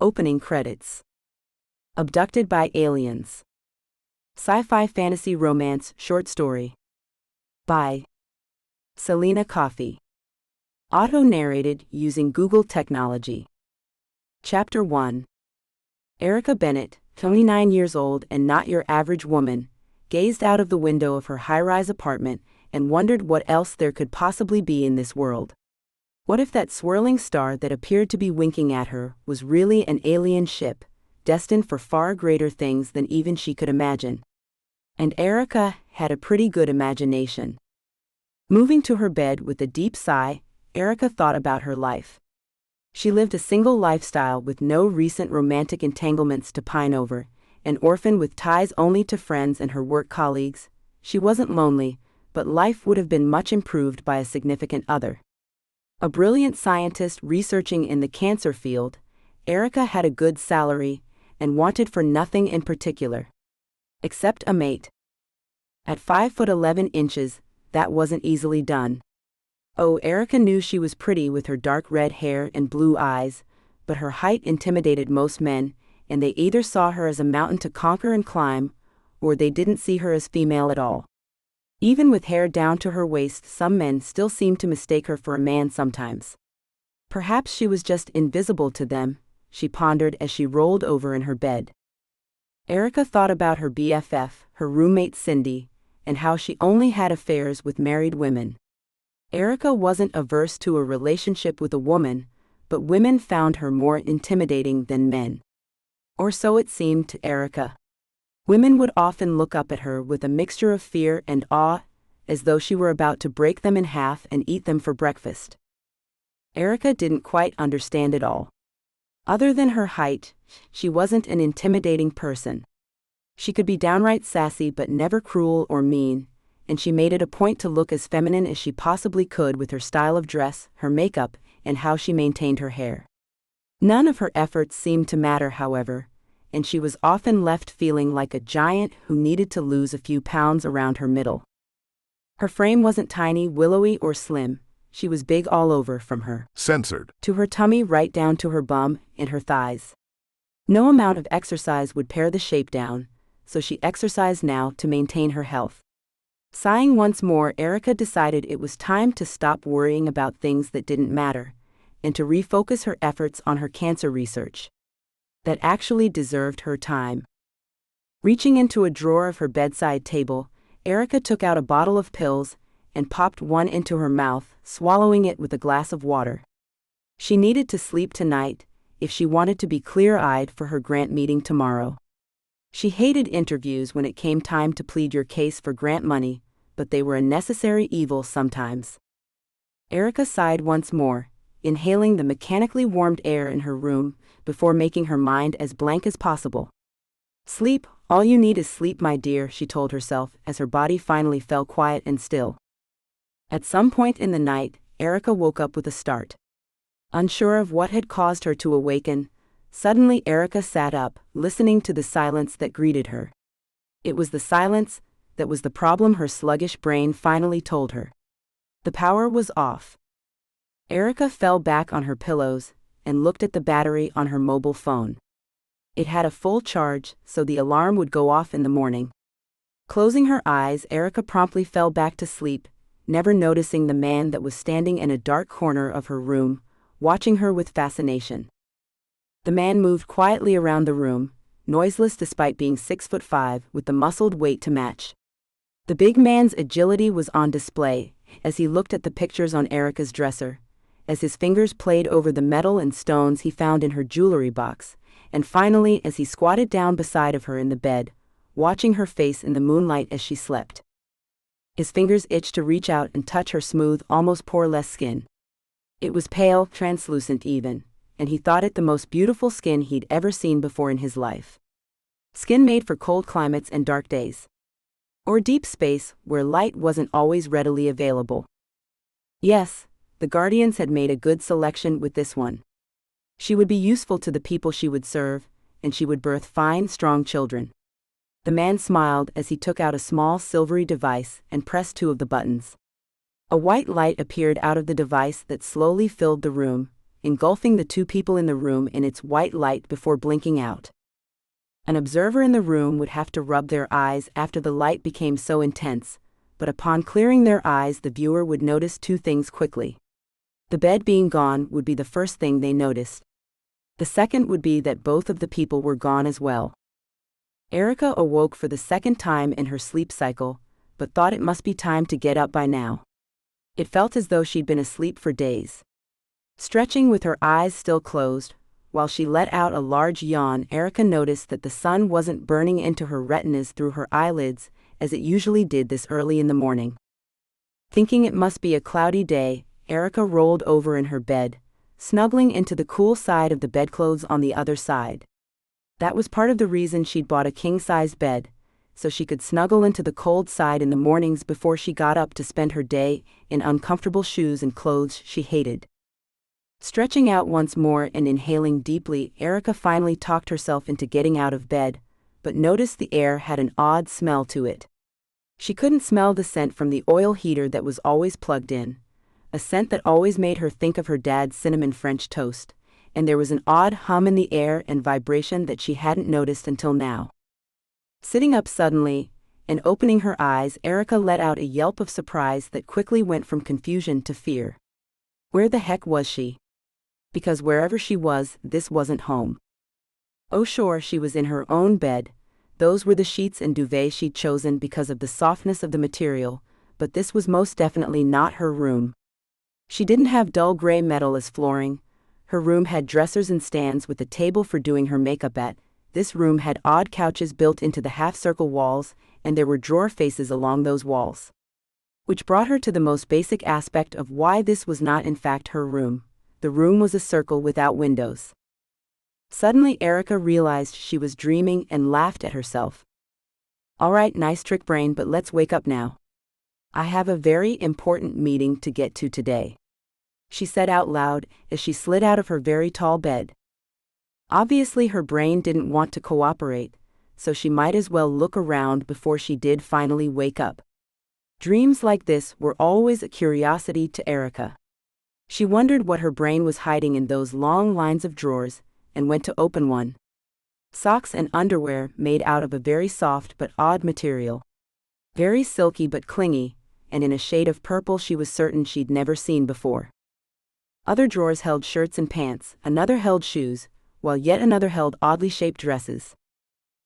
Opening credits. Abducted by aliens. Sci-fi fantasy romance short story. By Selena Coffey. Auto-narrated using Google technology. Chapter 1. Erika Bennett, 29 years old and not your average woman, gazed out of the window of her high-rise apartment and wondered what else there could possibly be in this world. What if that swirling star that appeared to be winking at her was really an alien ship, destined for far greater things than even she could imagine? And Erika had a pretty good imagination. Moving to her bed with a deep sigh, Erika thought about her life. She lived a single lifestyle with no recent romantic entanglements to pine over, an orphan with ties only to friends and her work colleagues. She wasn't lonely, but life would have been much improved by a significant other. A brilliant scientist researching in the cancer field, Erika had a good salary and wanted for nothing in particular. Except a mate. At 5'11", that wasn't easily done. Oh, Erika knew she was pretty with her dark red hair and blue eyes, but her height intimidated most men, and they either saw her as a mountain to conquer and climb, or they didn't see her as female at all. Even with hair down to her waist, some men still seemed to mistake her for a man sometimes. Perhaps she was just invisible to them, she pondered as she rolled over in her bed. Erika thought about her BFF, her roommate Cindy, and how she only had affairs with married women. Erika wasn't averse to a relationship with a woman, but women found her more intimidating than men. Or so it seemed to Erika. Women would often look up at her with a mixture of fear and awe, as though she were about to break them in half and eat them for breakfast. Erika didn't quite understand it all. Other than her height, she wasn't an intimidating person. She could be downright sassy but never cruel or mean, and she made it a point to look as feminine as she possibly could with her style of dress, her makeup, and how she maintained her hair. None of her efforts seemed to matter, however, and she was often left feeling like a giant who needed to lose a few pounds around her middle. Her frame wasn't tiny, willowy, or slim. She was big all over, from her censored to her tummy right down to her bum and her thighs. No amount of exercise would pare the shape down, so she exercised now to maintain her health. Sighing once more, Erika decided it was time to stop worrying about things that didn't matter, and to refocus her efforts on her cancer research. That actually deserved her time. Reaching into a drawer of her bedside table, Erika took out a bottle of pills and popped one into her mouth, swallowing it with a glass of water. She needed to sleep tonight, if she wanted to be clear-eyed for her grant meeting tomorrow. She hated interviews when it came time to plead your case for grant money, but they were a necessary evil sometimes. Erika sighed once more, inhaling the mechanically warmed air in her room, before making her mind as blank as possible. Sleep, all you need is sleep, my dear, she told herself as her body finally fell quiet and still. At some point in the night, Erika woke up with a start. Unsure of what had caused her to awaken, suddenly Erika sat up, listening to the silence that greeted her. It was the silence that was the problem, her sluggish brain finally told her. The power was off. Erika fell back on her pillows and looked at the battery on her mobile phone. It had a full charge, so the alarm would go off in the morning. Closing her eyes, Erika promptly fell back to sleep, never noticing the man that was standing in a dark corner of her room, watching her with fascination. The man moved quietly around the room, noiseless despite being 6'5", with the muscled weight to match. The big man's agility was on display as he looked at the pictures on Erika's dresser, as his fingers played over the metal and stones he found in her jewelry box, and finally as he squatted down beside of her in the bed, watching her face in the moonlight as she slept. His fingers itched to reach out and touch her smooth, almost poreless skin. It was pale, translucent even, and he thought it the most beautiful skin he'd ever seen before in his life. Skin made for cold climates and dark days. Or deep space, where light wasn't always readily available. Yes, the Guardians had made a good selection with this one. She would be useful to the people she would serve, and she would birth fine, strong children. The man smiled as he took out a small silvery device and pressed two of the buttons. A white light appeared out of the device that slowly filled the room, engulfing the two people in the room in its white light before blinking out. An observer in the room would have to rub their eyes after the light became so intense, but upon clearing their eyes the viewer would notice two things quickly. The bed being gone would be the first thing they noticed. The second would be that both of the people were gone as well. Erika awoke for the second time in her sleep cycle, but thought it must be time to get up by now. It felt as though she'd been asleep for days. Stretching with her eyes still closed, while she let out a large yawn, Erika noticed that the sun wasn't burning into her retinas through her eyelids, as it usually did this early in the morning. Thinking it must be a cloudy day, Erika rolled over in her bed, snuggling into the cool side of the bedclothes on the other side. That was part of the reason she'd bought a king-size bed, so she could snuggle into the cold side in the mornings before she got up to spend her day in uncomfortable shoes and clothes she hated. Stretching out once more and inhaling deeply, Erika finally talked herself into getting out of bed, but noticed the air had an odd smell to it. She couldn't smell the scent from the oil heater that was always plugged in, a scent that always made her think of her dad's cinnamon French toast, and there was an odd hum in the air and vibration that she hadn't noticed until now. Sitting up suddenly and opening her eyes, Erika let out a yelp of surprise that quickly went from confusion to fear. Where the heck was she? Because wherever she was, this wasn't home. Oh sure, she was in her own bed. Those were the sheets and duvet she'd chosen because of the softness of the material, but this was most definitely not her room. She didn't have dull gray metal as flooring. Her room had dressers and stands with a table for doing her makeup at. This room had odd couches built into the half-circle walls, and there were drawer faces along those walls. Which brought her to the most basic aspect of why this was not in fact her room. The room was a circle without windows. Suddenly Erika realized she was dreaming and laughed at herself. All right, nice trick, brain, but let's wake up now. I have a very important meeting to get to today, she said out loud as she slid out of her very tall bed. Obviously her brain didn't want to cooperate, so she might as well look around before she did finally wake up. Dreams like this were always a curiosity to Erika. She wondered what her brain was hiding in those long lines of drawers, and went to open one. Socks and underwear made out of a very soft but odd material. Very silky but clingy, and in a shade of purple she was certain she'd never seen before. Other drawers held shirts and pants, another held shoes, while yet another held oddly shaped dresses.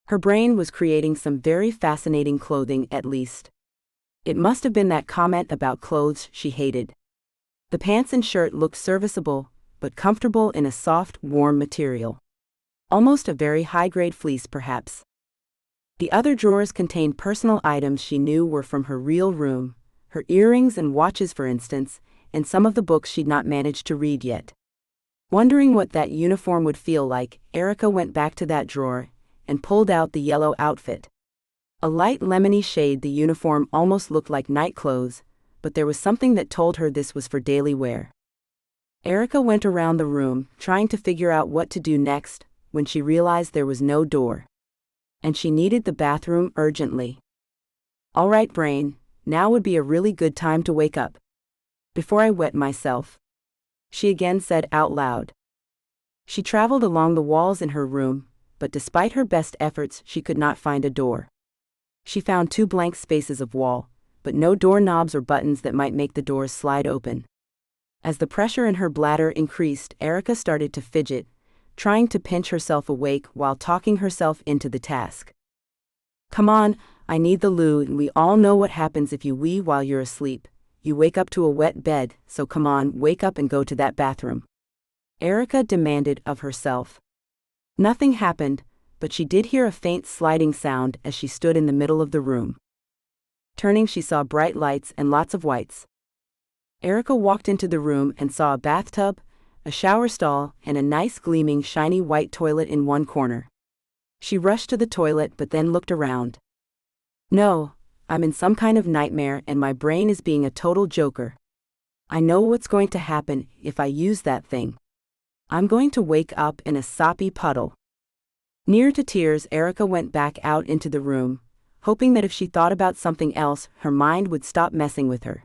Her brain was creating some very fascinating clothing, at least. It must have been that comment about clothes she hated. The pants and shirt looked serviceable, but comfortable in a soft, warm material. Almost a very high-grade fleece, perhaps. The other drawers contained personal items she knew were from her real room, her earrings and watches for instance, and some of the books she'd not managed to read yet. Wondering what that uniform would feel like, Erika went back to that drawer and pulled out the yellow outfit. A light lemony shade, the uniform almost looked like night clothes, but there was something that told her this was for daily wear. Erika went around the room, trying to figure out what to do next, when she realized there was no door. And she needed the bathroom urgently. All right, brain, now would be a really good time to wake up. Before I wet myself, she again said out loud. She traveled along the walls in her room, but despite her best efforts she could not find a door. She found two blank spaces of wall, but no doorknobs or buttons that might make the doors slide open. As the pressure in her bladder increased, Erika started to fidget, trying to pinch herself awake while talking herself into the task. Come on, I need the loo, and we all know what happens if you wee while you're asleep. You wake up to a wet bed, so come on, wake up and go to that bathroom, Erika demanded of herself. Nothing happened, but she did hear a faint sliding sound as she stood in the middle of the room. Turning, she saw bright lights and lots of whites. Erika walked into the room and saw a bathtub, a shower stall, and a nice gleaming shiny white toilet in one corner. She rushed to the toilet but then looked around. No, I'm in some kind of nightmare and my brain is being a total joker. I know what's going to happen if I use that thing. I'm going to wake up in a soppy puddle. Near to tears, Erika went back out into the room, hoping that if she thought about something else, her mind would stop messing with her.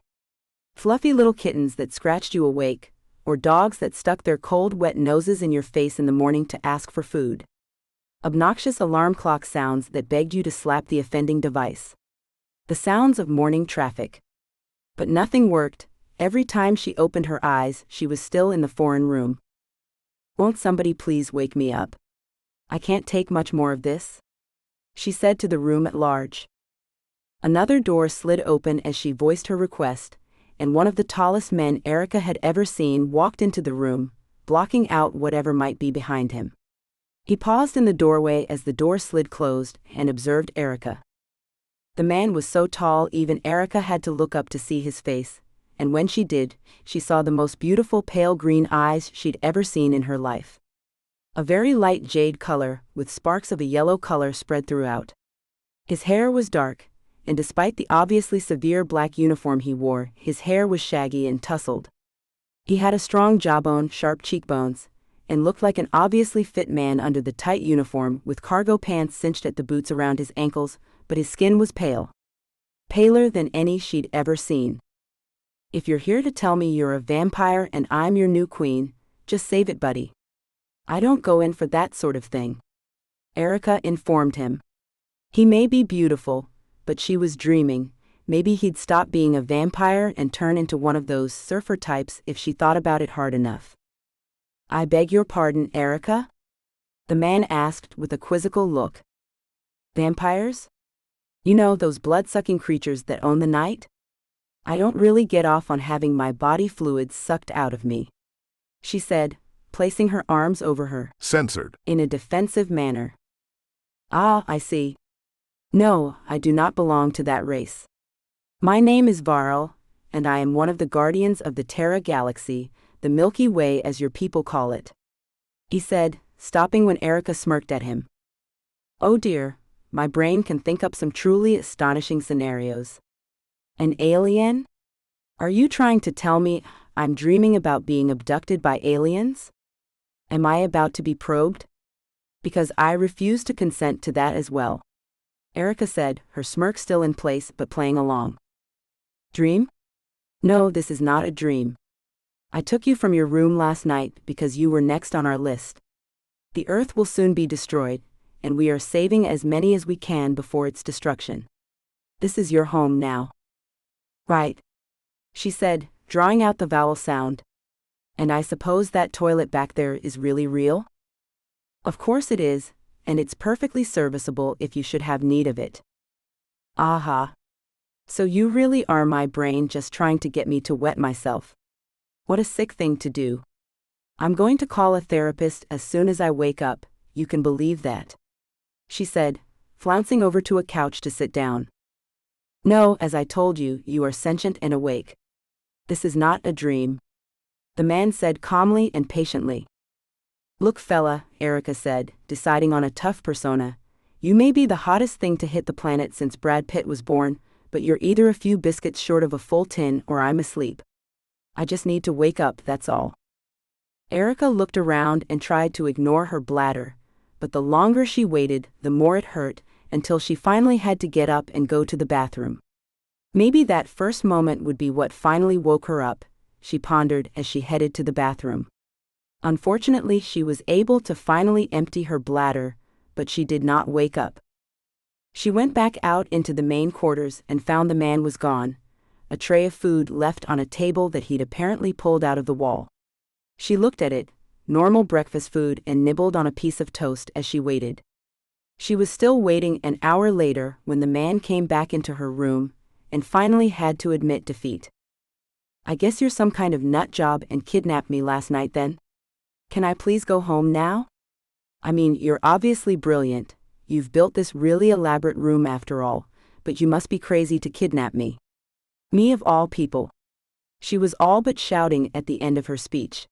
Fluffy little kittens that scratched you awake, or dogs that stuck their cold, wet noses in your face in the morning to ask for food. Obnoxious alarm clock sounds that begged you to slap the offending device. The sounds of morning traffic. But nothing worked. Every time she opened her eyes, she was still in the foreign room. "Won't somebody please wake me up? I can't take much more of this," she said to the room at large. Another door slid open as she voiced her request, and one of the tallest men Erika had ever seen walked into the room, blocking out whatever might be behind him. He paused in the doorway as the door slid closed and observed Erika. The man was so tall even Erika had to look up to see his face, and when she did, she saw the most beautiful pale green eyes she'd ever seen in her life. A very light jade color, with sparks of a yellow color spread throughout. His hair was dark, and despite the obviously severe black uniform he wore, his hair was shaggy and tousled. He had a strong jawbone, sharp cheekbones, and looked like an obviously fit man under the tight uniform with cargo pants cinched at the boots around his ankles, but his skin was pale. Paler than any she'd ever seen. "If you're here to tell me you're a vampire and I'm your new queen, just save it, buddy. I don't go in for that sort of thing," Erika informed him. He may be beautiful, but she was dreaming. Maybe he'd stop being a vampire and turn into one of those surfer types if she thought about it hard enough. "I beg your pardon, Erika?" the man asked with a quizzical look. "Vampires? You know, those blood-sucking creatures that own the night? I don't really get off on having my body fluids sucked out of me," she said, placing her arms over her. Censored. In a defensive manner. "Ah, I see. No, I do not belong to that race. My name is Varl, and I am one of the Guardians of the Terra Galaxy, the Milky Way as your people call it," he said, stopping when Erika smirked at him. "Oh dear, my brain can think up some truly astonishing scenarios. An alien? Are you trying to tell me I'm dreaming about being abducted by aliens? Am I about to be probed? Because I refuse to consent to that as well," Erika said, her smirk still in place but playing along. "Dream? No, this is not a dream. I took you from your room last night because you were next on our list. The Earth will soon be destroyed, and we are saving as many as we can before its destruction. This is your home now." "Right," she said, drawing out the vowel sound. "And I suppose that toilet back there is really real?" "Of course it is, and it's perfectly serviceable if you should have need of it." "Aha. So you really are my brain just trying to get me to wet myself. What a sick thing to do. I'm going to call a therapist as soon as I wake up, you can believe that," she said, flouncing over to a couch to sit down. "No, as I told you, you are sentient and awake. This is not a dream," the man said calmly and patiently. "Look, fella," Erika said, deciding on a tough persona, "you may be the hottest thing to hit the planet since Brad Pitt was born, but you're either a few biscuits short of a full tin or I'm asleep. I just need to wake up, that's all." Erika looked around and tried to ignore her bladder, but the longer she waited, the more it hurt, until she finally had to get up and go to the bathroom. Maybe that first moment would be what finally woke her up, she pondered as she headed to the bathroom. Unfortunately, she was able to finally empty her bladder, but she did not wake up. She went back out into the main quarters and found the man was gone, a tray of food left on a table that he'd apparently pulled out of the wall. She looked at it, normal breakfast food, and nibbled on a piece of toast as she waited. She was still waiting an hour later when the man came back into her room and finally had to admit defeat. "I guess you're some kind of nut job and kidnapped me last night then? Can I please go home now? I mean, you're obviously brilliant. You've built this really elaborate room after all, but you must be crazy to kidnap me. Me of all people." She was all but shouting at the end of her speech.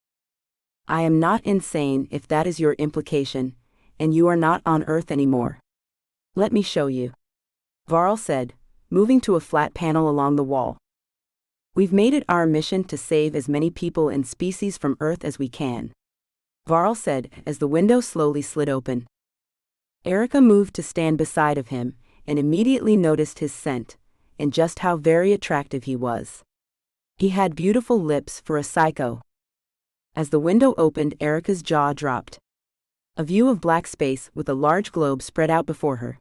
"I am not insane if that is your implication, and you are not on Earth anymore. Let me show you," Varl said, moving to a flat panel along the wall. "We've made it our mission to save as many people and species from Earth as we can," Varl said as the window slowly slid open. Erika moved to stand beside of him and immediately noticed his scent and just how very attractive he was. He had beautiful lips for a psycho. As the window opened, Erika's jaw dropped. A view of black space with a large globe spread out before her.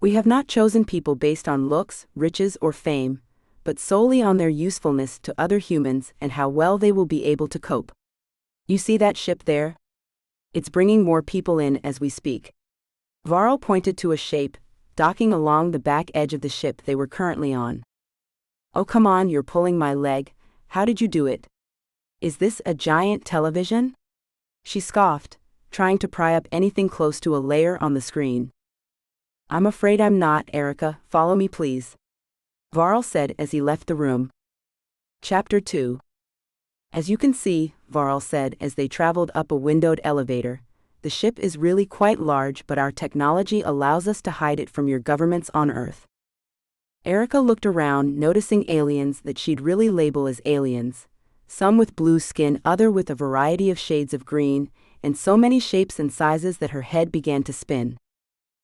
We have not chosen people based on looks, riches, or fame, but solely on their usefulness to other humans and how well they will be able to cope. You see that ship there? It's bringing more people in as we speak. Varl pointed to a shape, docking along the back edge of the ship they were currently on. Oh come on, you're pulling my leg, how did you do it? Is this a giant television? She scoffed, trying to pry up anything close to a layer on the screen. I'm afraid I'm not, Erika, follow me please. Varl said as he left the room. Chapter 2. As you can see, Varl said as they traveled up a windowed elevator, the ship is really quite large, but our technology allows us to hide it from your governments on Earth. Erika looked around, noticing aliens that she'd really label as aliens, some with blue skin, other with a variety of shades of green, and so many shapes and sizes that her head began to spin.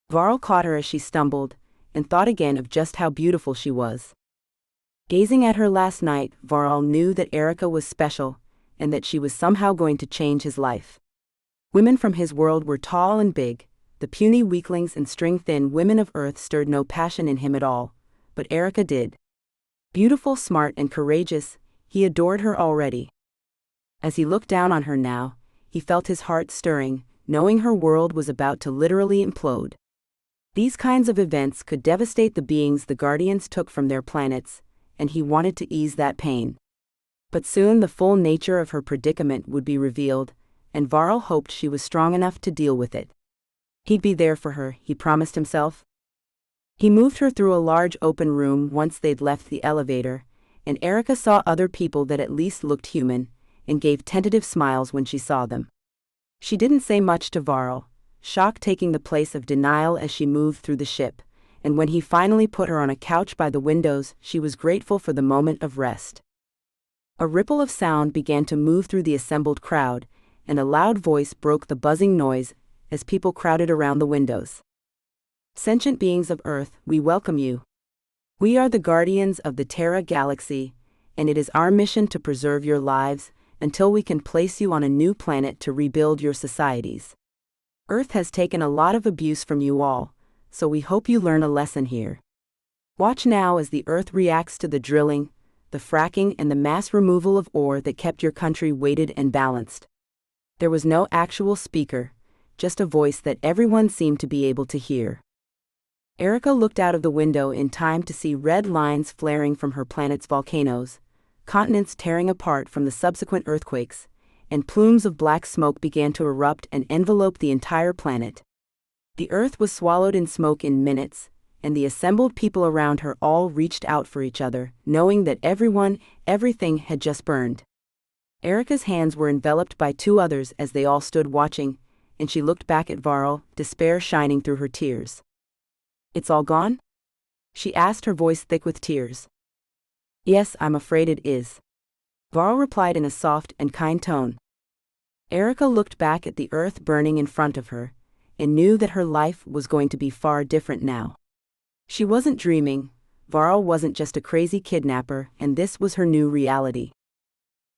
Varl caught her as she stumbled, and thought again of just how beautiful she was. Gazing at her last night, Varl knew that Erika was special, and that she was somehow going to change his life. Women from his world were tall and big, the puny weaklings and string-thin women of Earth stirred no passion in him at all, but Erika did. Beautiful, smart, and courageous, he adored her already. As he looked down on her now, he felt his heart stirring, knowing her world was about to literally implode. These kinds of events could devastate the beings the Guardians took from their planets, and he wanted to ease that pain. But soon the full nature of her predicament would be revealed, and Varl hoped she was strong enough to deal with it. He'd be there for her, he promised himself. He moved her through a large open room once they'd left the elevator, and Erika saw other people that at least looked human, and gave tentative smiles when she saw them. She didn't say much to Varl, shock taking the place of denial as she moved through the ship, and when he finally put her on a couch by the windows, she was grateful for the moment of rest. A ripple of sound began to move through the assembled crowd, and a loud voice broke the buzzing noise as people crowded around the windows. Sentient beings of Earth, we welcome you. We are the Guardians of the Terra Galaxy, and it is our mission to preserve your lives until we can place you on a new planet to rebuild your societies. Earth has taken a lot of abuse from you all, so we hope you learn a lesson here. Watch now as the Earth reacts to the drilling, the fracking, and the mass removal of ore that kept your country weighted and balanced. There was no actual speaker, just a voice that everyone seemed to be able to hear. Erika looked out of the window in time to see red lines flaring from her planet's volcanoes, continents tearing apart from the subsequent earthquakes, and plumes of black smoke began to erupt and envelope the entire planet. The Earth was swallowed in smoke in minutes, and the assembled people around her all reached out for each other, knowing that everything had just burned. Erika's hands were enveloped by two others as they all stood watching, and she looked back at Varl, despair shining through her tears. It's all gone? She asked, her voice thick with tears. Yes, I'm afraid it is. Varl replied in a soft and kind tone. Erika looked back at the Earth burning in front of her, and knew that her life was going to be far different now. She wasn't dreaming, Varl wasn't just a crazy kidnapper, and this was her new reality.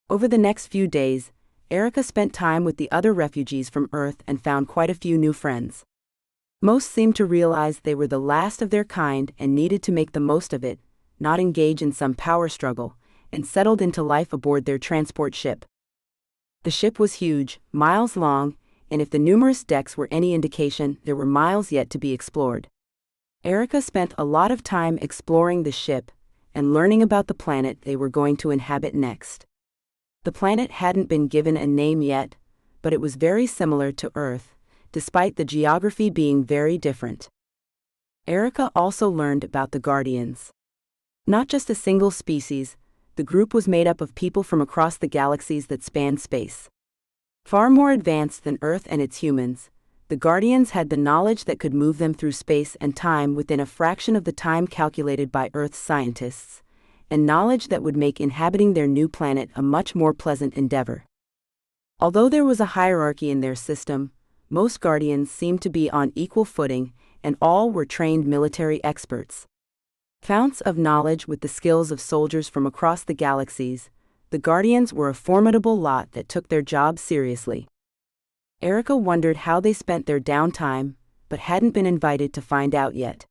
Over the next few days, Erika spent time with the other refugees from Earth and found quite a few new friends. Most seemed to realize they were the last of their kind and needed to make the most of it, not engage in some power struggle, and settled into life aboard their transport ship. The ship was huge, miles long, and if the numerous decks were any indication, there were miles yet to be explored. Erika spent a lot of time exploring the ship and learning about the planet they were going to inhabit next. The planet hadn't been given a name yet, but it was very similar to Earth, despite the geography being very different. Erika also learned about the Guardians. Not just a single species, the group was made up of people from across the galaxies that spanned space. Far more advanced than Earth and its humans, the Guardians had the knowledge that could move them through space and time within a fraction of the time calculated by Earth's scientists, and knowledge that would make inhabiting their new planet a much more pleasant endeavor. Although there was a hierarchy in their system, most Guardians seemed to be on equal footing, and all were trained military experts. Founts of knowledge with the skills of soldiers from across the galaxies, The Guardians were a formidable lot that took their job seriously. Erika wondered how they spent their downtime, but hadn't been invited to find out yet.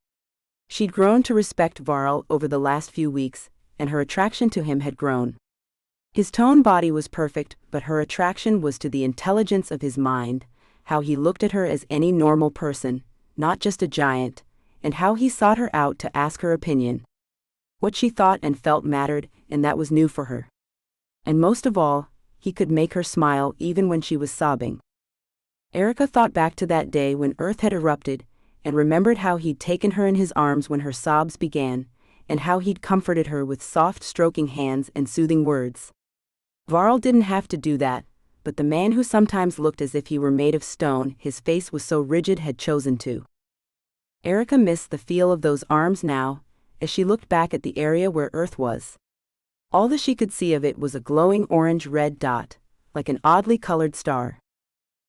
She'd grown to respect Varl over the last few weeks, and her attraction to him had grown. His tone body was perfect, but her attraction was to the intelligence of his mind, how he looked at her as any normal person, not just a giant, and how he sought her out to ask her opinion. What she thought and felt mattered, and that was new for her. And most of all, he could make her smile even when she was sobbing. Erika thought back to that day when Earth had erupted, and remembered how he'd taken her in his arms when her sobs began, and how he'd comforted her with soft stroking hands and soothing words. Varl didn't have to do that, but the man who sometimes looked as if he were made of stone, his face was so rigid, had chosen to. Erika missed the feel of those arms now, as she looked back at the area where Earth was. All that she could see of it was a glowing orange-red dot, like an oddly colored star.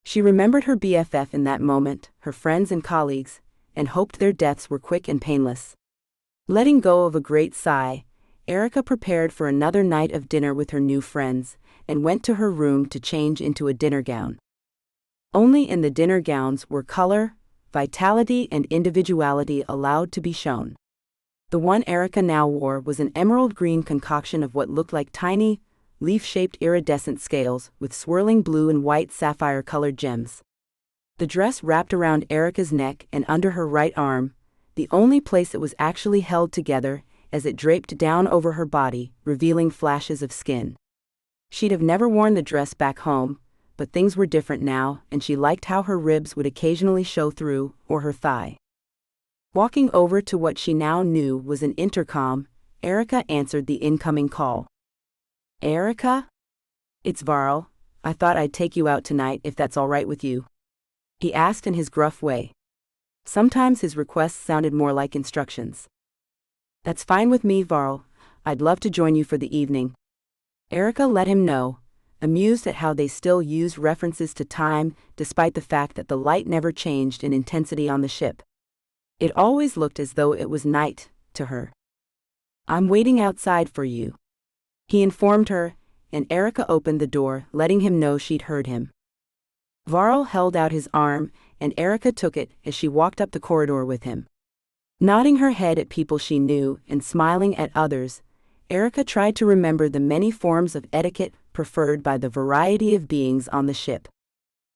She remembered her BFF in that moment, her friends and colleagues, and hoped their deaths were quick and painless. Letting go of a great sigh, Erika prepared for another night of dinner with her new friends, and went to her room to change into a dinner gown. Only in the dinner gowns were color, vitality and individuality allowed to be shown. The one Erika now wore was an emerald green concoction of what looked like tiny, leaf-shaped iridescent scales with swirling blue and white sapphire-colored gems. The dress wrapped around Erika's neck and under her right arm, the only place it was actually held together, as it draped down over her body, revealing flashes of skin. She'd have never worn the dress back home, but things were different now, and she liked how her ribs would occasionally show through, or her thigh. Walking over to what she now knew was an intercom, Erika answered the incoming call. "Erika? It's Varl. I thought I'd take you out tonight if that's all right with you," he asked in his gruff way. Sometimes his requests sounded more like instructions. "That's fine with me, Varl. I'd love to join you for the evening," Erika let him know, amused at how they still used references to time despite the fact that the light never changed in intensity on the ship. It always looked as though it was night, to her. "I'm waiting outside for you," he informed her, and Erika opened the door, letting him know she'd heard him. Varl held out his arm, and Erika took it as she walked up the corridor with him. Nodding her head at people she knew and smiling at others, Erika tried to remember the many forms of etiquette preferred by the variety of beings on the ship.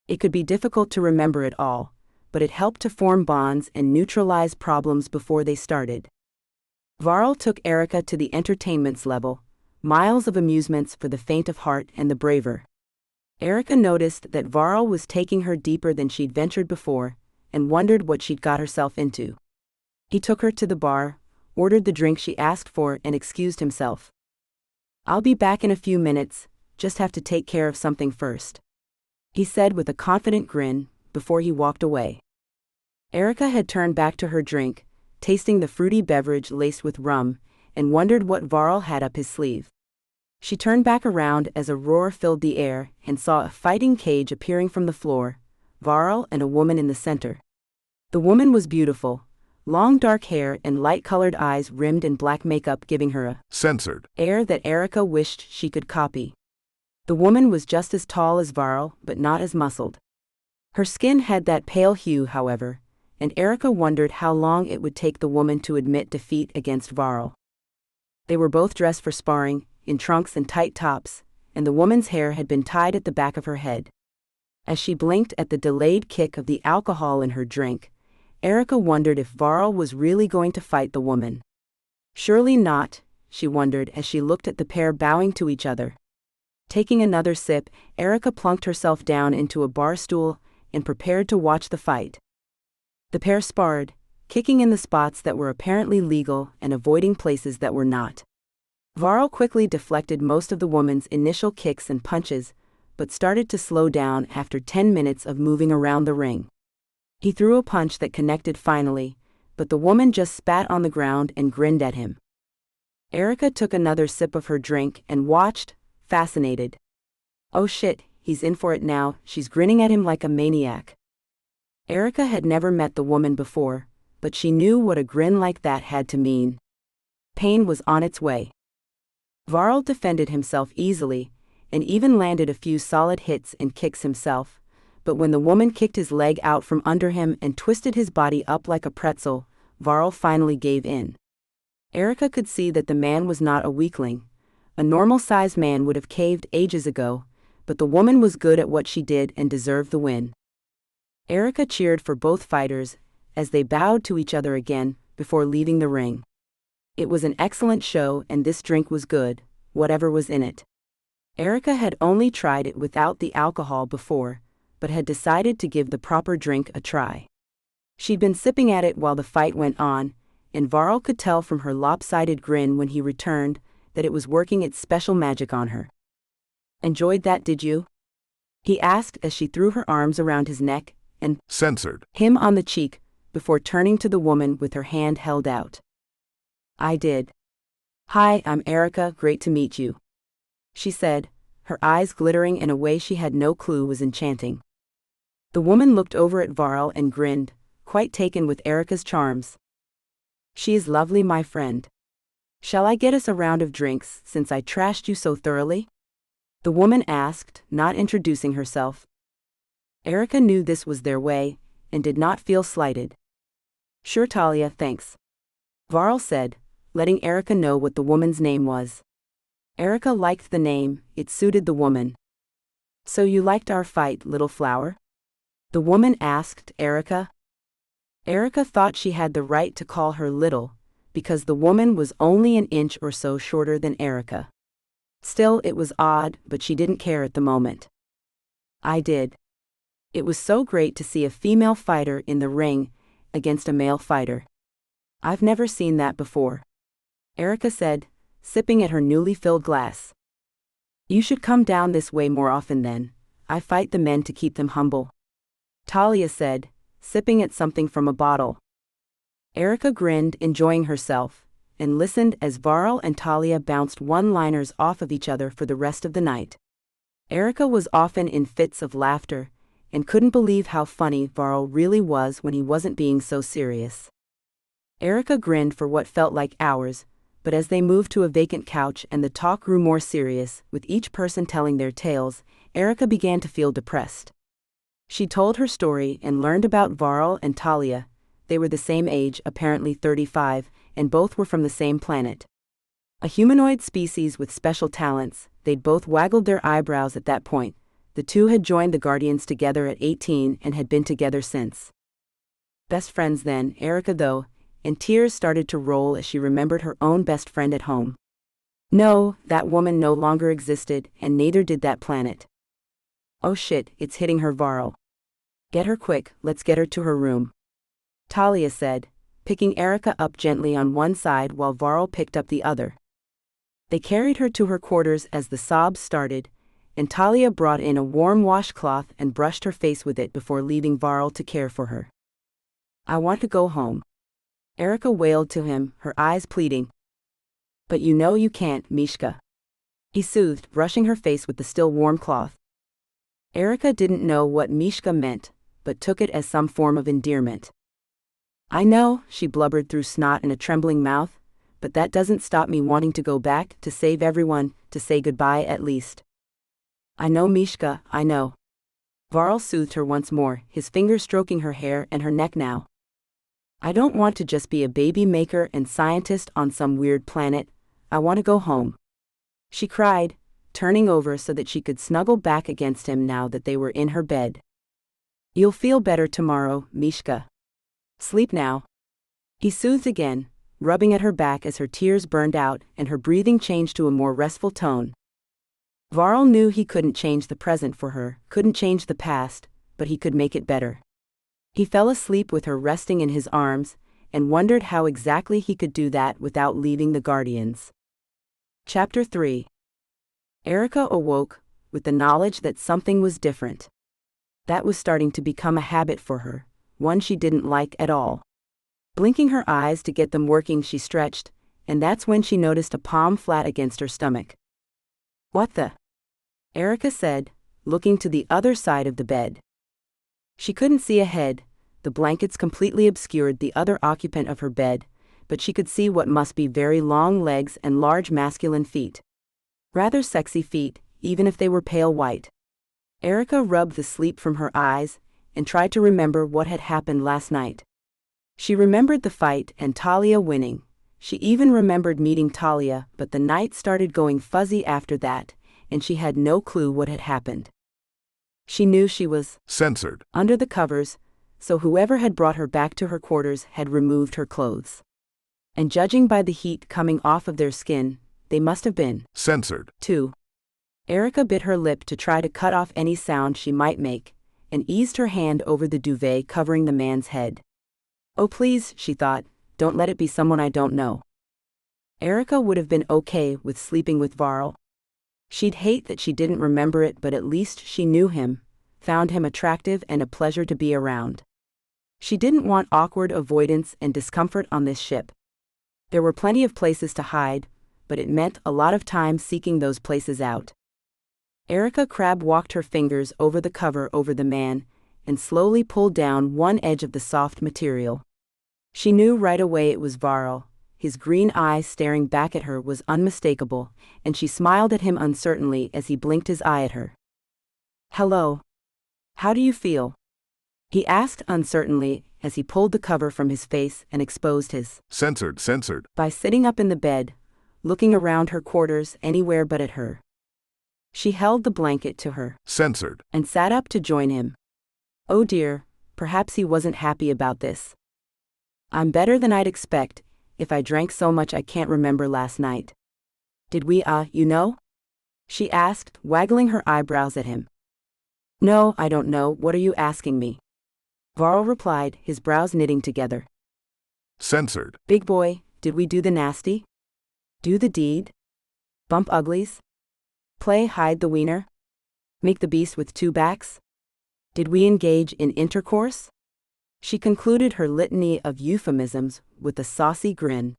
It could be difficult to remember it all, but it helped to form bonds and neutralize problems before they started. Varl took Erika to the entertainments level, miles of amusements for the faint of heart and the braver. Erika noticed that Varl was taking her deeper than she'd ventured before, and wondered what she'd got herself into. He took her to the bar, ordered the drink she asked for, and excused himself. "I'll be back in a few minutes, just have to take care of something first," he said with a confident grin, before he walked away. Erika had turned back to her drink, tasting the fruity beverage laced with rum, and wondered what Varl had up his sleeve. She turned back around as a roar filled the air and saw a fighting cage appearing from the floor, Varl and a woman in the center. The woman was beautiful, long dark hair and light-colored eyes rimmed in black makeup, giving her a censored air that Erika wished she could copy. The woman was just as tall as Varl, but not as muscled. Her skin had that pale hue, however, and Erika wondered how long it would take the woman to admit defeat against Varl. They were both dressed for sparring, in trunks and tight tops, and the woman's hair had been tied at the back of her head. As she blinked at the delayed kick of the alcohol in her drink, Erika wondered if Varl was really going to fight the woman. Surely not, she wondered as she looked at the pair bowing to each other. Taking another sip, Erika plunked herself down into a bar stool and prepared to watch the fight. The pair sparred, kicking in the spots that were apparently legal and avoiding places that were not. Varl quickly deflected most of the woman's initial kicks and punches, but started to slow down after 10 minutes of moving around the ring. He threw a punch that connected finally, but the woman just spat on the ground and grinned at him. Erika took another sip of her drink and watched, fascinated. "Oh shit, he's in for it now," she's grinning at him like a maniac. Erika had never met the woman before, but she knew what a grin like that had to mean. Pain was on its way. Varl defended himself easily, and even landed a few solid hits and kicks himself, but when the woman kicked his leg out from under him and twisted his body up like a pretzel, Varl finally gave in. Erika could see that the man was not a weakling. A normal-sized man would have caved ages ago, but the woman was good at what she did and deserved the win. Erika cheered for both fighters as they bowed to each other again before leaving the ring. It was an excellent show, and this drink was good, whatever was in it. Erika had only tried it without the alcohol before, but had decided to give the proper drink a try. She'd been sipping at it while the fight went on, and Varl could tell from her lopsided grin when he returned that it was working its special magic on her. "Enjoyed that, did you?" he asked as she threw her arms around his neck and censored him on the cheek before turning to the woman with her hand held out. "I did. Hi, I'm Erika, great to meet you," she said, her eyes glittering in a way she had no clue was enchanting. The woman looked over at Varl and grinned, quite taken with Erika's charms. "She is lovely, my friend. Shall I get us a round of drinks since I trashed you so thoroughly?" the woman asked, not introducing herself. Erika knew this was their way, and did not feel slighted. "Sure, Talia, thanks," Varl said, letting Erika know what the woman's name was. Erika liked the name, it suited the woman. "So you liked our fight, little flower?" the woman asked Erika. Erika thought she had the right to call her little, because the woman was only an inch or so shorter than Erika. Still, it was odd, but she didn't care at the moment. "I did. It was so great to see a female fighter in the ring against a male fighter. I've never seen that before," Erika said, sipping at her newly filled glass. "You should come down this way more often then. I fight the men to keep them humble," Talia said, sipping at something from a bottle. Erika grinned, enjoying herself, and listened as Varl and Talia bounced one-liners off of each other for the rest of the night. Erika was often in fits of laughter, and couldn't believe how funny Varl really was when he wasn't being so serious. Erika grinned for what felt like hours, but as they moved to a vacant couch and the talk grew more serious, with each person telling their tales, Erika began to feel depressed. She told her story and learned about Varl and Talia. They were the same age, apparently 35, and both were from the same planet. A humanoid species with special talents, they'd both waggled their eyebrows at that point. The two had joined the Guardians together at 18 and had been together since. Best friends then, Erika though, and tears started to roll as she remembered her own best friend at home. No, that woman no longer existed, and neither did that planet. "Oh shit, it's hitting her, Varl. Get her quick, let's get her to her room," Talia said, picking Erika up gently on one side while Varl picked up the other. They carried her to her quarters as the sobs started, and Talia brought in a warm washcloth and brushed her face with it before leaving Varl to care for her. "I want to go home," Erika wailed to him, her eyes pleading. "But you know you can't, Mishka," he soothed, brushing her face with the still warm cloth. Erika didn't know what Mishka meant, but took it as some form of endearment. "I know," she blubbered through snot and a trembling mouth, "but that doesn't stop me wanting to go back, to save everyone, to say goodbye at least." "I know, Mishka, I know." Varl soothed her once more, his fingers stroking her hair and her neck now. "I don't want to just be a baby maker and scientist on some weird planet. I want to go home," she cried, turning over so that she could snuggle back against him now that they were in her bed. "You'll feel better tomorrow, Mishka. Sleep now," he soothed again, rubbing at her back as her tears burned out and her breathing changed to a more restful tone. Varl knew he couldn't change the present for her, couldn't change the past, but he could make it better. He fell asleep with her resting in his arms, and wondered how exactly he could do that without leaving the Guardians. Chapter 3. Erika awoke with the knowledge that something was different. That was starting to become a habit for her, one she didn't like at all. Blinking her eyes to get them working, she stretched, and that's when she noticed a palm flat against her stomach. "What the?" Erika said, looking to the other side of the bed. She couldn't see ahead, the blankets completely obscured the other occupant of her bed, but she could see what must be very long legs and large masculine feet. Rather sexy feet, even if they were pale white. Erika rubbed the sleep from her eyes and tried to remember what had happened last night. She remembered the fight and Talia winning. She even remembered meeting Talia, but the night started going fuzzy after that, and she had no clue what had happened. She knew she was censored under the covers, so whoever had brought her back to her quarters had removed her clothes. And judging by the heat coming off of their skin, they must have been censored too. Erika bit her lip to try to cut off any sound she might make, and eased her hand over the duvet covering the man's head. Oh please, she thought, don't let it be someone I don't know. Erika would have been okay with sleeping with Varl. She'd hate that she didn't remember it, but at least she knew him, found him attractive and a pleasure to be around. She didn't want awkward avoidance and discomfort on this ship. There were plenty of places to hide, but it meant a lot of time seeking those places out. Erika crab walked her fingers over the cover over the man and slowly pulled down one edge of the soft material. She knew right away it was Varl. His green eyes staring back at her was unmistakable, and she smiled at him uncertainly as he blinked his eye at her. Hello. How do you feel? He asked uncertainly as he pulled the cover from his face and exposed his censored by sitting up in the bed, looking around her quarters anywhere but at her. She held the blanket to her censored and sat up to join him. Oh dear, perhaps he wasn't happy about this. I'm better than I'd expect, if I drank so much I can't remember last night. Did we, you know? She asked, waggling her eyebrows at him. No, I don't know, what are you asking me? Varl replied, his brows knitting together. Censored. Big boy, did we do the nasty? Do the deed? Bump uglies? Play hide the wiener? Make the beast with two backs? Did we engage in intercourse? She concluded her litany of euphemisms with a saucy grin.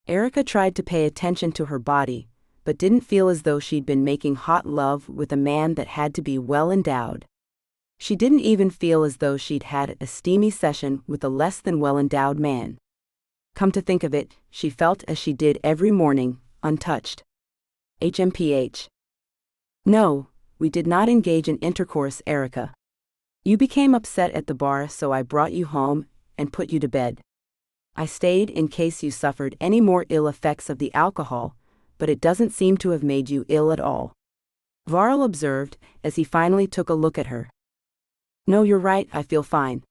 Erika tried to pay attention to her body, but didn't feel as though she'd been making hot love with a man that had to be well endowed. She didn't even feel as though she'd had a steamy session with a less than well-endowed man. Come to think of it, she felt as she did every morning, untouched. HMPH. No, we did not engage in intercourse, Erika. You became upset at the bar, so I brought you home and put you to bed. I stayed in case you suffered any more ill effects of the alcohol, but it doesn't seem to have made you ill at all. Varl observed as he finally took a look at her. No, you're right, I feel fine.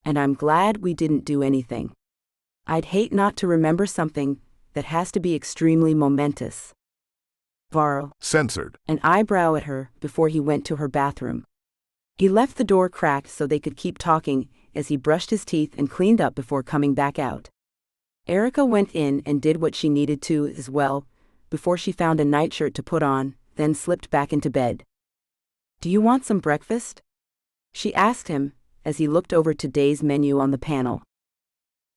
And I'm glad we didn't do anything. I'd hate not to remember something that has to be extremely momentous. Varl censored an eyebrow at her before he went to her bathroom. He left the door cracked so they could keep talking as he brushed his teeth and cleaned up before coming back out. Erika went in and did what she needed to as well, before she found a nightshirt to put on, then slipped back into bed. Do you want some breakfast? She asked him, as he looked over today's menu on the panel.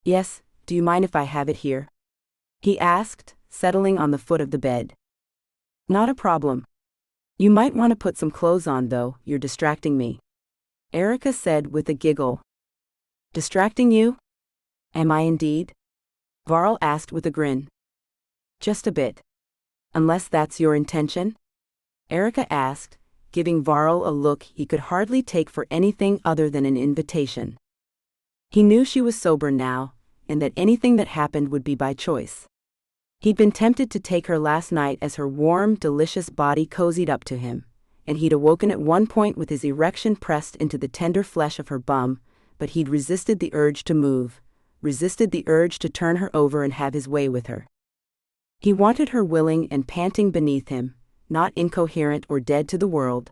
Yes, do you mind if I have it here? He asked, settling on the foot of the bed. Not a problem. You might want to put some clothes on though, you're distracting me. Erika said with a giggle. Distracting you? Am I indeed? Varl asked with a grin. Just a bit. Unless that's your intention? Erika asked, giving Varl a look he could hardly take for anything other than an invitation. He knew she was sober now, and that anything that happened would be by choice. He'd been tempted to take her last night as her warm, delicious body cozied up to him, and he'd awoken at one point with his erection pressed into the tender flesh of her bum, but he'd resisted the urge to move, resisted the urge to turn her over and have his way with her. He wanted her willing and panting beneath him, not incoherent or dead to the world.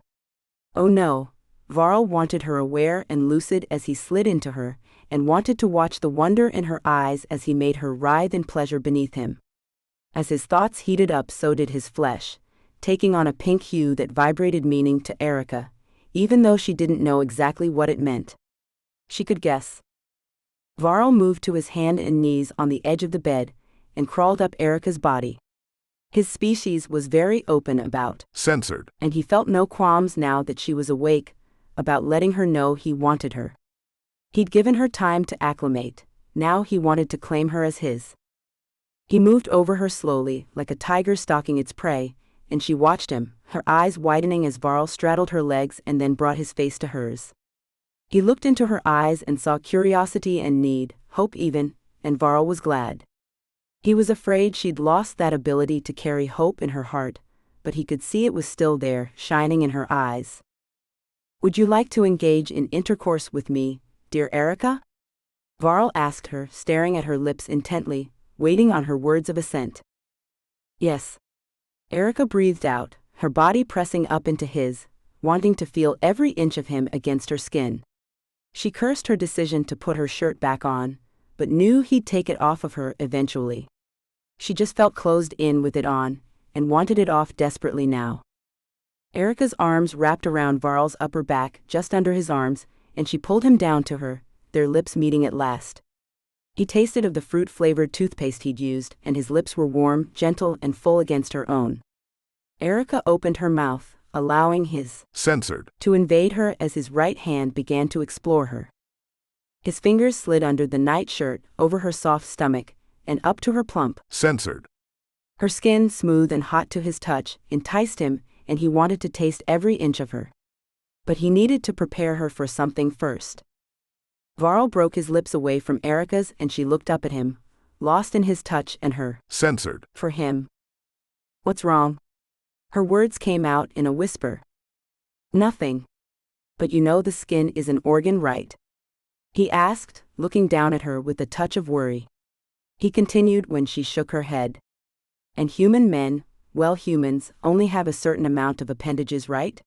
Oh no, Varl wanted her aware and lucid as he slid into her, and wanted to watch the wonder in her eyes as he made her writhe in pleasure beneath him. As his thoughts heated up, so did his flesh, taking on a pink hue that vibrated meaning to Erika, even though she didn't know exactly what it meant. She could guess. Varl moved to his hand and knees on the edge of the bed and crawled up Erika's body. His species was very open about censored, and he felt no qualms now that she was awake about letting her know he wanted her. He'd given her time to acclimate, now he wanted to claim her as his. He moved over her slowly, like a tiger stalking its prey, and she watched him, her eyes widening as Varl straddled her legs and then brought his face to hers. He looked into her eyes and saw curiosity and need, hope even, and Varl was glad. He was afraid she'd lost that ability to carry hope in her heart, but he could see it was still there, shining in her eyes. "Would you like to engage in intercourse with me, dear Erika?" Varl asked her, staring at her lips intently, waiting on her words of assent. "Yes." Erika breathed out, her body pressing up into his, wanting to feel every inch of him against her skin. She cursed her decision to put her shirt back on, but knew he'd take it off of her eventually. She just felt closed in with it on, and wanted it off desperately now. Erika's arms wrapped around Varl's upper back, just under his arms, and she pulled him down to her, their lips meeting at last. He tasted of the fruit-flavored toothpaste he'd used, and his lips were warm, gentle, and full against her own. Erika opened her mouth, allowing his censored to invade her as his right hand began to explore her. His fingers slid under the nightshirt, over her soft stomach, and up to her plump. Censored. Her skin, smooth and hot to his touch, enticed him, and he wanted to taste every inch of her. But he needed to prepare her for something first. Varl broke his lips away from Erika's and she looked up at him, lost in his touch and her. Censored. For him. "What's wrong?" Her words came out in a whisper. "Nothing. But you know the skin is an organ, right?" he asked, looking down at her with a touch of worry. He continued when she shook her head. "And human men, well, humans, only have a certain amount of appendages, right?"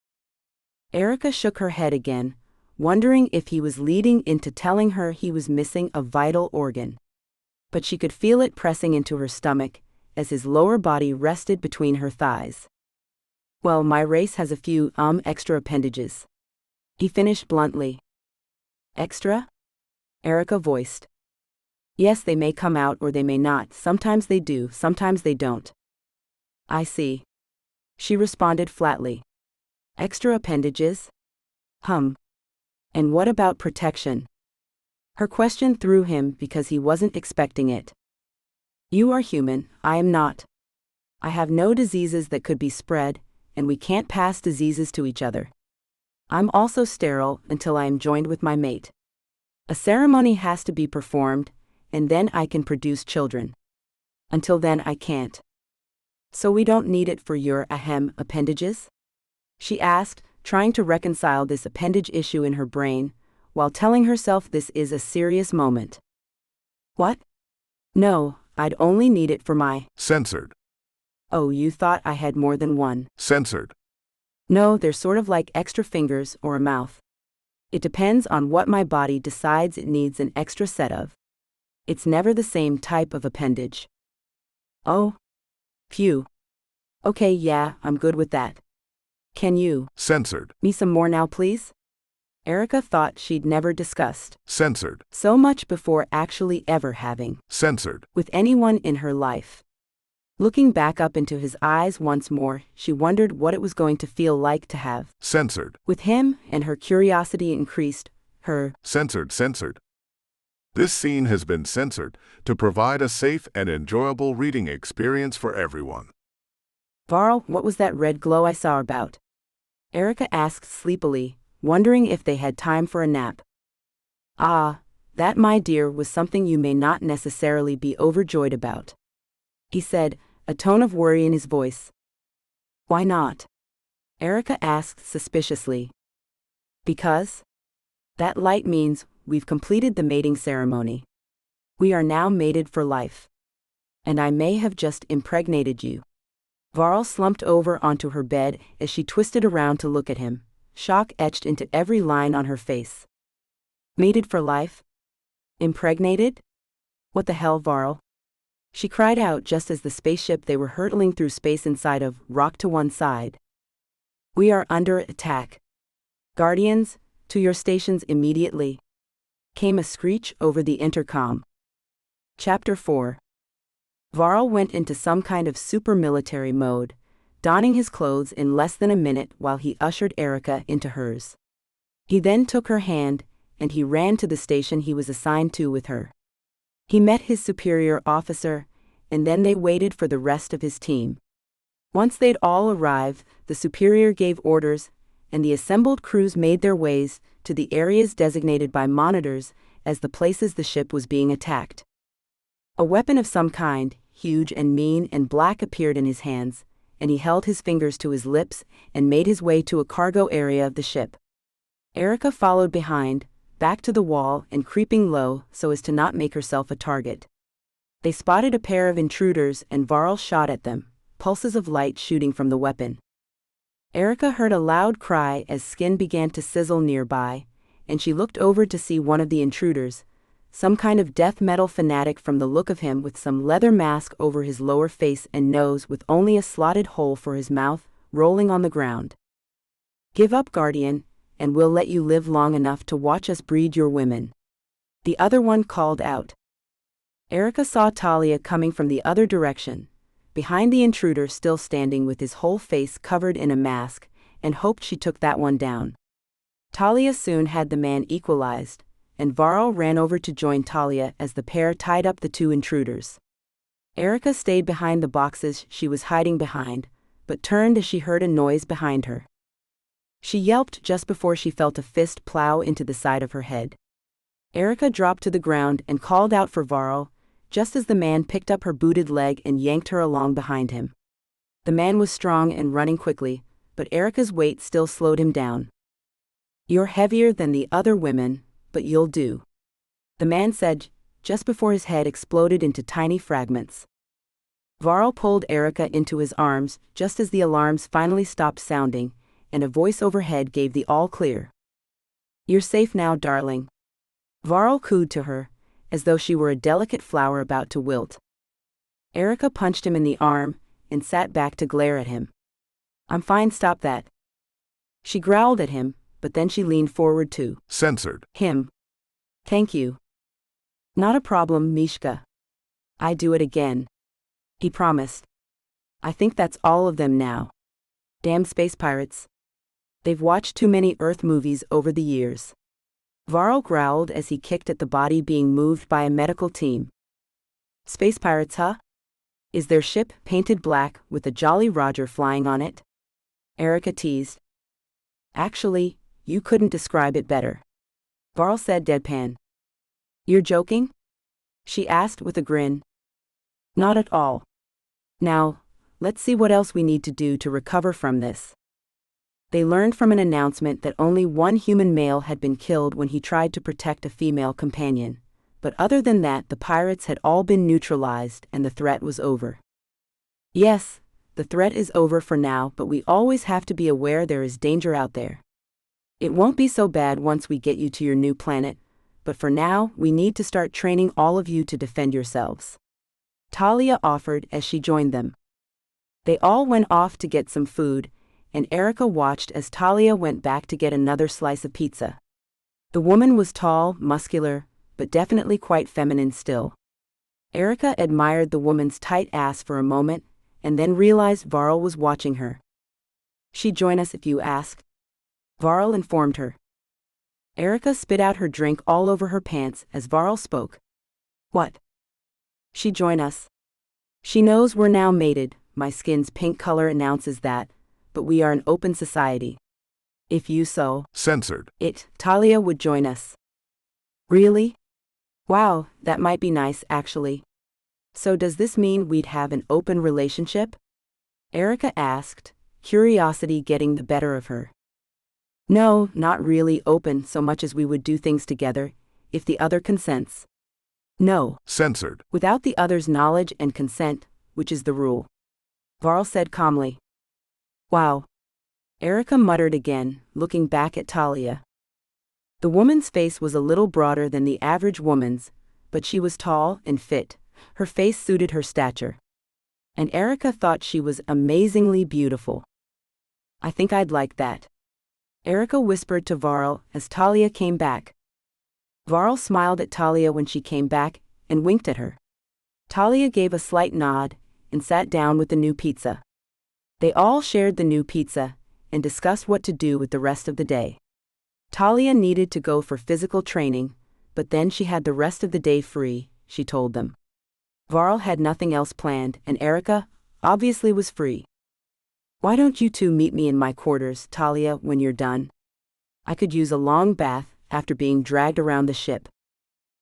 Erika shook her head again, wondering if he was leading into telling her he was missing a vital organ. But she could feel it pressing into her stomach, as his lower body rested between her thighs. "Well, my race has a few, extra appendages," he finished bluntly. "Extra?" Erika voiced. "Yes, they may come out or they may not, sometimes they do, sometimes they don't." "I see," she responded flatly. "Extra appendages? And what about protection?" Her question threw him because he wasn't expecting it. "You are human, I am not. I have no diseases that could be spread, and we can't pass diseases to each other. I'm also sterile until I am joined with my mate. A ceremony has to be performed, and then I can produce children. Until then I can't. So we don't need it for your appendages?" she asked, trying to reconcile this appendage issue in her brain, while telling herself this is a serious moment. "What? No, I'd only need it for my..." Censored. "Oh, you thought I had more than one?" Censored. "No, they're sort of like extra fingers or a mouth. It depends on what my body decides it needs an extra set of. It's never the same type of appendage." "Oh? Phew. Okay, yeah, I'm good with that. Can you..." Censored. "Me some more now, please?" Erika thought she'd never discussed Censored. so much before actually ever having Censored. with anyone in her life. Looking back up into his eyes once more, she wondered what it was going to feel like to have Censored. with him, and her curiosity increased. Censored. This scene has been censored to provide a safe and enjoyable reading experience for everyone. "Varl, what was that red glow I saw about?" Erika asked sleepily, wondering if they had time for a nap. "Ah, that, my dear, was something you may not necessarily be overjoyed about," he said, a tone of worry in his voice. "Why not?" Erika asked suspiciously. "Because that light means we've completed the mating ceremony. We are now mated for life. And I may have just impregnated you." Varl slumped over onto her bed as she twisted around to look at him, shock etched into every line on her face. "Mated for life? Impregnated? What the hell, Varl?" she cried out just as the spaceship they were hurtling through space inside of rocked to one side. "We are under attack. Guardians, to your stations immediately," came a screech over the intercom. Chapter 4. Varl went into some kind of super military mode, donning his clothes in less than a minute while he ushered Erika into hers. He then took her hand, and he ran to the station he was assigned to with her. He met his superior officer, and then they waited for the rest of his team. Once they'd all arrived, the superior gave orders, and the assembled crews made their ways to the areas designated by monitors as the places the ship was being attacked. A weapon of some kind, huge and mean and black, appeared in his hands, and he held his fingers to his lips and made his way to a cargo area of the ship. Erika followed behind, back to the wall and creeping low so as to not make herself a target. They spotted a pair of intruders and Varl shot at them, pulses of light shooting from the weapon. Erika heard a loud cry as skin began to sizzle nearby, and she looked over to see one of the intruders, some kind of death metal fanatic from the look of him, with some leather mask over his lower face and nose with only a slotted hole for his mouth, rolling on the ground. "Give up, Guardian, and we'll let you live long enough to watch us breed your women," the other one called out. Erika saw Talia coming from the other direction, behind the intruder still standing with his whole face covered in a mask, and hoped she took that one down. Talia soon had the man equalized, and Varl ran over to join Talia as the pair tied up the two intruders. Erika stayed behind the boxes she was hiding behind, but turned as she heard a noise behind her. She yelped just before she felt a fist plow into the side of her head. Erika dropped to the ground and called out for Varl, just as the man picked up her booted leg and yanked her along behind him. The man was strong and running quickly, but Erika's weight still slowed him down. "You're heavier than the other women, but you'll do," the man said, just before his head exploded into tiny fragments. Varl pulled Erika into his arms just as the alarms finally stopped sounding, and a voice overhead gave the all clear. "You're safe now, darling," Varl cooed to her, as though she were a delicate flower about to wilt. Erika punched him in the arm and sat back to glare at him. "I'm fine, stop that." She growled at him, but then she leaned forward to Censored. him. "Thank you." "Not a problem, Mishka. I do it again," he promised. "I think that's all of them now. Damn space pirates. They've watched too many Earth movies over the years." Varl growled as he kicked at the body being moved by a medical team. "Space pirates, huh? Is their ship painted black with a Jolly Roger flying on it?" Erika teased. "Actually, you couldn't describe it better," Varl said deadpan. "You're joking?" she asked with a grin. "Not at all. Now, let's see what else we need to do to recover from this." They learned from an announcement that only one human male had been killed when he tried to protect a female companion, but other than that the pirates had all been neutralized and the threat was over. "Yes, the threat is over for now, but we always have to be aware there is danger out there. It won't be so bad once we get you to your new planet, but for now we need to start training all of you to defend yourselves," Talia offered as she joined them. They all went off to get some food, and Erika watched as Talia went back to get another slice of pizza. The woman was tall, muscular, but definitely quite feminine still. Erika admired the woman's tight ass for a moment, and then realized Varl was watching her. "She'd join us if you ask," Varl informed her. Erika spit out her drink all over her pants as Varl spoke. "What?" "She'd join us. She knows we're now mated, my skin's pink color announces that, but we are an open society. If you so Censored. Talia would join us." "Really? Wow, that might be nice actually. So does this mean we'd have an open relationship?" Erika asked, curiosity getting the better of her. "No, not really open so much as we would do things together, if the other consents." "No. Censored. Without the other's knowledge and consent, which is the rule," Varl said calmly. "Wow," Erika muttered again, looking back at Talia. The woman's face was a little broader than the average woman's, but she was tall and fit, her face suited her stature. And Erika thought she was amazingly beautiful. "I think I'd like that," Erika whispered to Varl as Talia came back. Varl smiled at Talia when she came back and winked at her. Talia gave a slight nod and sat down with the new pizza. They all shared the new pizza and discussed what to do with the rest of the day. Talia needed to go for physical training, but then she had the rest of the day free, she told them. Varl had nothing else planned and Erika, obviously, was free. Why don't you two meet me in my quarters, Talia, when you're done? I could use a long bath after being dragged around the ship.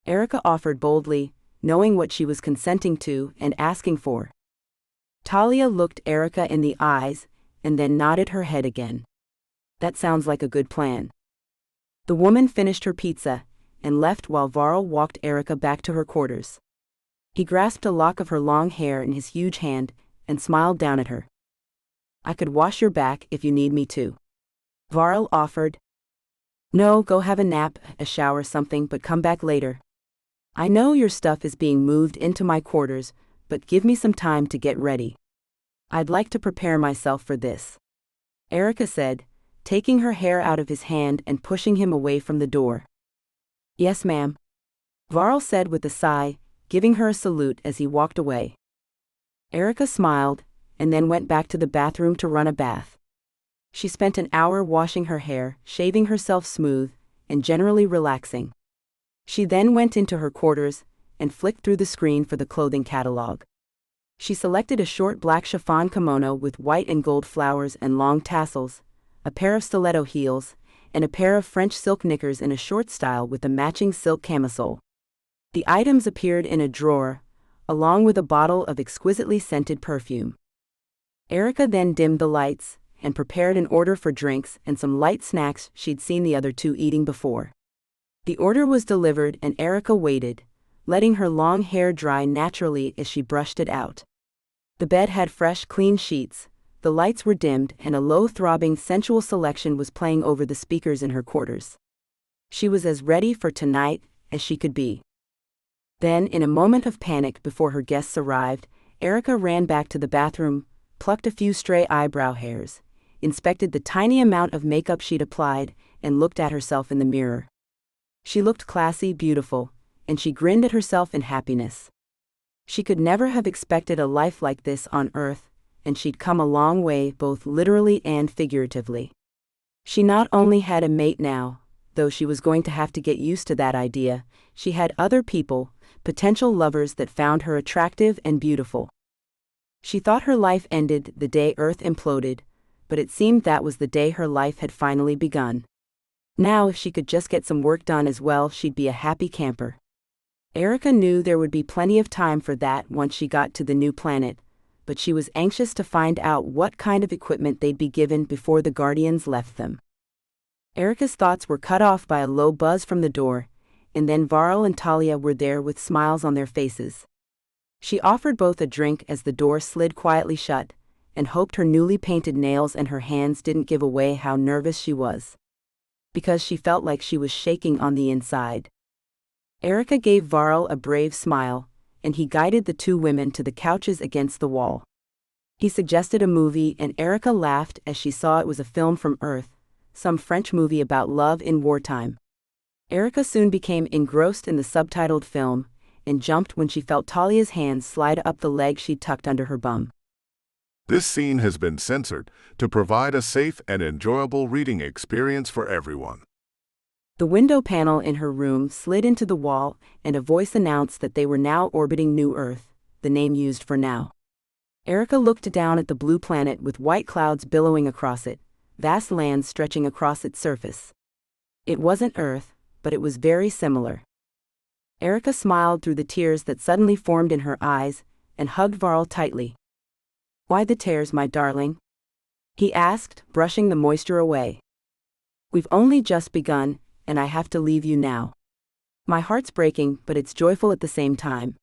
Erika offered boldly, knowing what she was consenting to and asking for. Talia looked Erika in the eyes and then nodded her head again. That sounds like a good plan. The woman finished her pizza and left while Varl walked Erika back to her quarters. He grasped a lock of her long hair in his huge hand and smiled down at her. I could wash your back if you need me to. Varl offered. No, go have a nap, a shower, something, but come back later. I know your stuff is being moved into my quarters, but give me some time to get ready. I'd like to prepare myself for this. Erika said, taking her hair out of his hand and pushing him away from the door. Yes, ma'am. Varl said with a sigh, giving her a salute as he walked away. Erika smiled, and then went back to the bathroom to run a bath. She spent an hour washing her hair, shaving herself smooth, and generally relaxing. She then went into her quarters and flicked through the screen for the clothing catalog. She selected a short black chiffon kimono with white and gold flowers and long tassels, a pair of stiletto heels, and a pair of French silk knickers in a short style with a matching silk camisole. The items appeared in a drawer, along with a bottle of exquisitely scented perfume. Erika then dimmed the lights and prepared an order for drinks and some light snacks she'd seen the other two eating before. The order was delivered and Erika waited, letting her long hair dry naturally as she brushed it out. The bed had fresh, clean sheets, the lights were dimmed, and a low-throbbing, sensual selection was playing over the speakers in her quarters. She was as ready for tonight as she could be. Then, in a moment of panic before her guests arrived, Erika ran back to the bathroom, plucked a few stray eyebrow hairs, inspected the tiny amount of makeup she'd applied, and looked at herself in the mirror. She looked classy, beautiful, and she grinned at herself in happiness. She could never have expected a life like this on Earth, and she'd come a long way both literally and figuratively. She not only had a mate now, though she was going to have to get used to that idea, she had other people, potential lovers that found her attractive and beautiful. She thought her life ended the day Earth imploded, but it seemed that was the day her life had finally begun. Now if she could just get some work done as well, she'd be a happy camper. Erika knew there would be plenty of time for that once she got to the new planet, but she was anxious to find out what kind of equipment they'd be given before the Guardians left them. Erika's thoughts were cut off by a low buzz from the door, and then Varl and Talia were there with smiles on their faces. She offered both a drink as the door slid quietly shut, and hoped her newly painted nails and her hands didn't give away how nervous she was. Because she felt like she was shaking on the inside. Erika gave Varl a brave smile, and he guided the two women to the couches against the wall. He suggested a movie, and Erika laughed as she saw it was a film from Earth, some French movie about love in wartime. Erika soon became engrossed in the subtitled film, and jumped when she felt Talia's hands slide up the leg she'd tucked under her bum. This scene has been censored to provide a safe and enjoyable reading experience for everyone. The window panel in her room slid into the wall, and a voice announced that they were now orbiting New Earth, the name used for now. Erika looked down at the blue planet with white clouds billowing across it, vast lands stretching across its surface. It wasn't Earth, but it was very similar. Erika smiled through the tears that suddenly formed in her eyes, and hugged Varl tightly. Why the tears, my darling? He asked, brushing the moisture away. We've only just begun, and I have to leave you now. My heart's breaking, but it's joyful at the same time.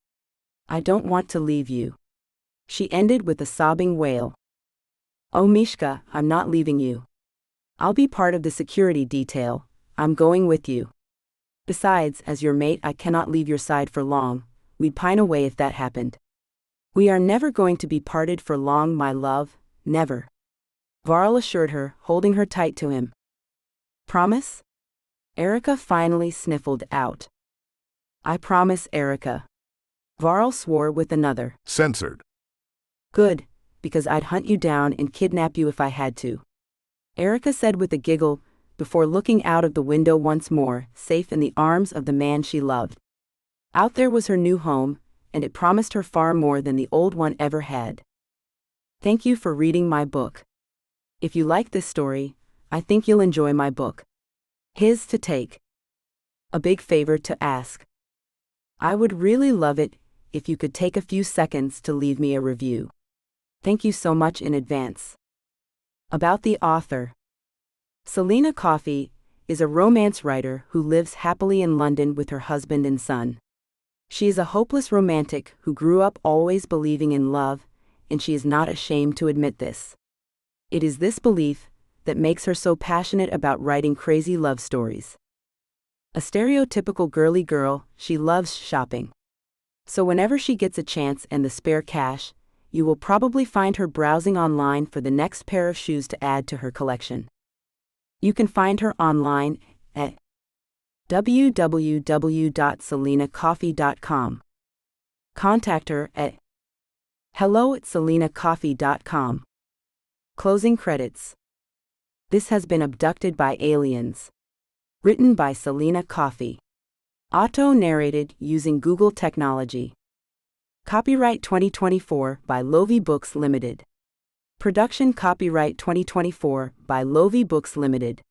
I don't want to leave you. She ended with a sobbing wail. Oh Mishka, I'm not leaving you. I'll be part of the security detail, I'm going with you. Besides, as your mate I cannot leave your side for long, we'd pine away if that happened. We are never going to be parted for long, my love, never. Varl assured her, holding her tight to him. Promise? Erika finally sniffled out. I promise, Erika. Varl swore with another. Censored. Good, because I'd hunt you down and kidnap you if I had to. Erika said with a giggle, before looking out of the window once more, safe in the arms of the man she loved. Out there was her new home, and it promised her far more than the old one ever had. Thank you for reading my book. If you like this story, I think you'll enjoy my book. His to take. A big favor to ask. I would really love it if you could take a few seconds to leave me a review. Thank you so much in advance. About the author. Selina Coffey is a romance writer who lives happily in London with her husband and son. She is a hopeless romantic who grew up always believing in love, and she is not ashamed to admit this. It is this belief that makes her so passionate about writing crazy love stories. A stereotypical girly girl, she loves shopping. So whenever she gets a chance and the spare cash, you will probably find her browsing online for the next pair of shoes to add to her collection. You can find her online at www.selinacoffey.com. Contact her at hello@selinacoffey.com. Closing credits. This has been Abducted by Aliens. Written by Selina Coffey. Auto-narrated using Google technology. Copyright 2024 by Lovie Books Limited. Production copyright 2024 by Lovie Books Limited.